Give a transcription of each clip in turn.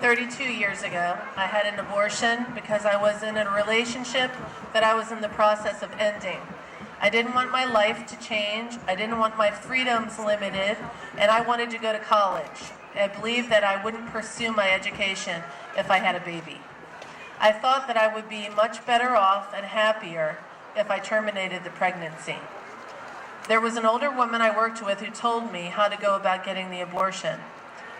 32 years ago, I had an abortion because I was in a relationship that I was in the process of ending. I didn't want my life to change, I didn't want my freedoms limited, and I wanted to go to college. I believed that I wouldn't pursue my education if I had a baby. I thought that I would be much better off and happier if I terminated the pregnancy. There was an older woman I worked with who told me how to go about getting the abortion.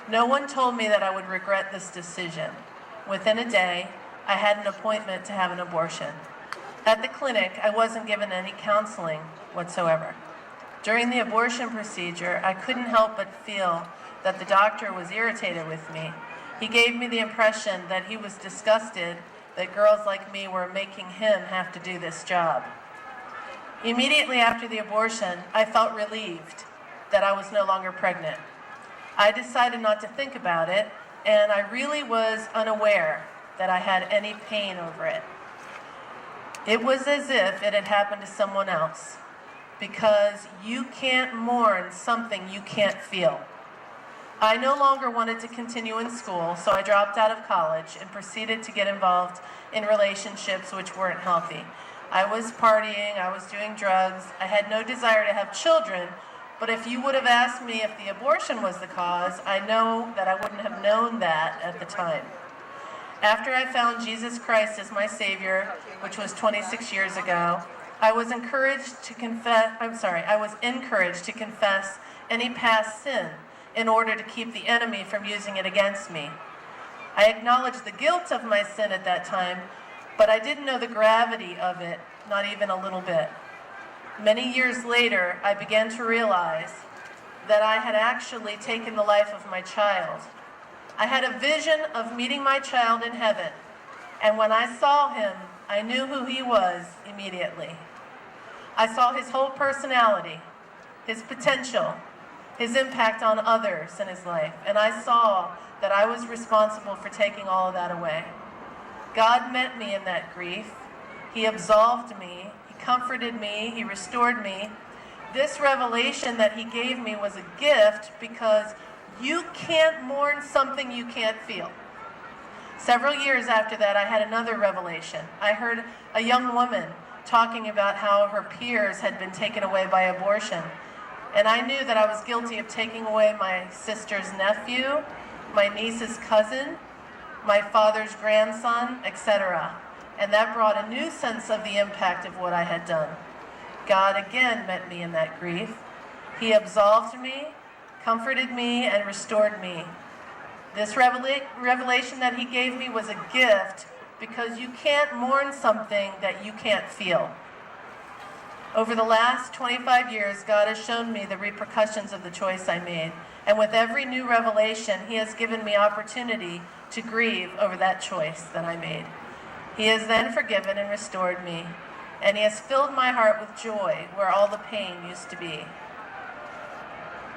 No one told me that I would regret this decision. Within a day, I had an appointment to have an abortion. At the clinic, I wasn't given any counseling whatsoever. During the abortion procedure, I couldn't help but feel that the doctor was irritated with me. He gave me the impression that he was disgusted that girls like me were making him have to do this job. Immediately after the abortion, I felt relieved that I was no longer pregnant. I decided not to think about it, and I really was unaware that I had any pain over it. It was as if it had happened to someone else, because you can't mourn something you can't feel. I no longer wanted to continue in school, so I dropped out of college and proceeded to get involved in relationships which weren't healthy. I was partying, I was doing drugs, I had no desire to have children, but if you would have asked me if the abortion was the cause, I know that I wouldn't have known that at the time. After I found Jesus Christ as my Savior, which was 26 years ago, I was encouraged to confess any past sin in order to keep the enemy from using it against me. I acknowledged the guilt of my sin at that time, but I didn't know the gravity of it, not even a little bit. Many years later, I began to realize that I had actually taken the life of my child. I had a vision of meeting my child in heaven, and when I saw him, I knew who he was immediately. I saw his whole personality, his potential, his impact on others in his life, and I saw that I was responsible for taking all of that away. God met me in that grief. He absolved me. He comforted me. He restored me. This revelation that he gave me was a gift because you can't mourn something you can't feel. Several years after that, I had another revelation. I heard a young woman talking about how her peers had been taken away by abortion. And I knew that I was guilty of taking away my sister's nephew, my niece's cousin, my father's grandson, etc. And that brought a new sense of the impact of what I had done. God again met me in that grief. He absolved me, comforted me, and restored me. This revelation that he gave me was a gift because you can't mourn something that you can't feel. Over the last 25 years, God has shown me the repercussions of the choice I made. And with every new revelation, he has given me opportunity to grieve over that choice that I made. He has then forgiven and restored me, and he has filled my heart with joy where all the pain used to be.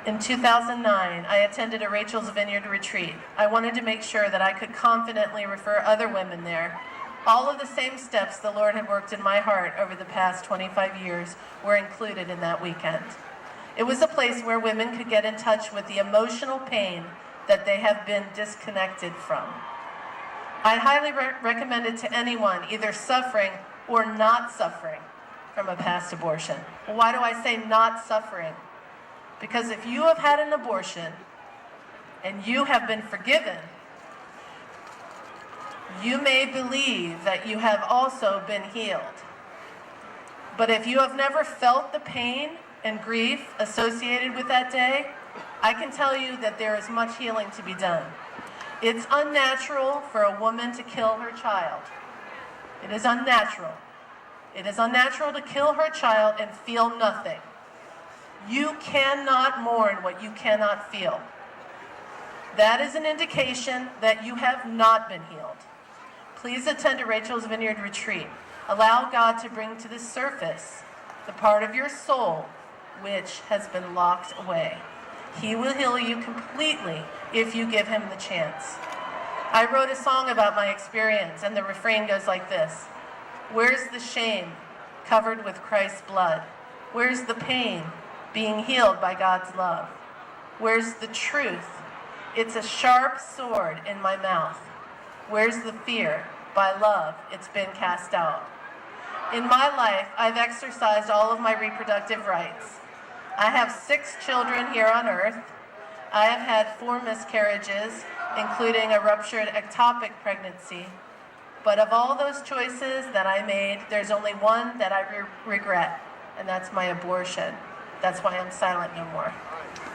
In 2009, I attended a Rachel's Vineyard retreat. I wanted to make sure that I could confidently refer other women there. All of the same steps the Lord had worked in my heart over the past 25 years were included in that weekend. It was a place where women could get in touch with the emotional pain that they have been disconnected from. I highly recommend it to anyone either suffering or not suffering from a past abortion. Why do I say not suffering? Because if you have had an abortion and you have been forgiven, you may believe that you have also been healed. But if you have never felt the pain and grief associated with that day, I can tell you that there is much healing to be done. It's unnatural for a woman to kill her child. It is unnatural. It is unnatural to kill her child and feel nothing. You cannot mourn what you cannot feel. That is an indication that you have not been healed. Please attend a Rachel's Vineyard retreat. Allow God to bring to the surface the part of your soul which has been locked away. He will heal you completely if you give him the chance. I wrote a song about my experience, and the refrain goes like this. Where's the shame covered with Christ's blood? Where's the pain being healed by God's love? Where's the truth It's a sharp sword in my mouth. Where's the fear? By love, it's been cast out. In my life, I've exercised all of my reproductive rights. I have 6 children here on earth. I have had 4 miscarriages, including a ruptured ectopic pregnancy. But of all those choices that I made, there's only one that I regret, and that's my abortion. That's why I'm silent no more.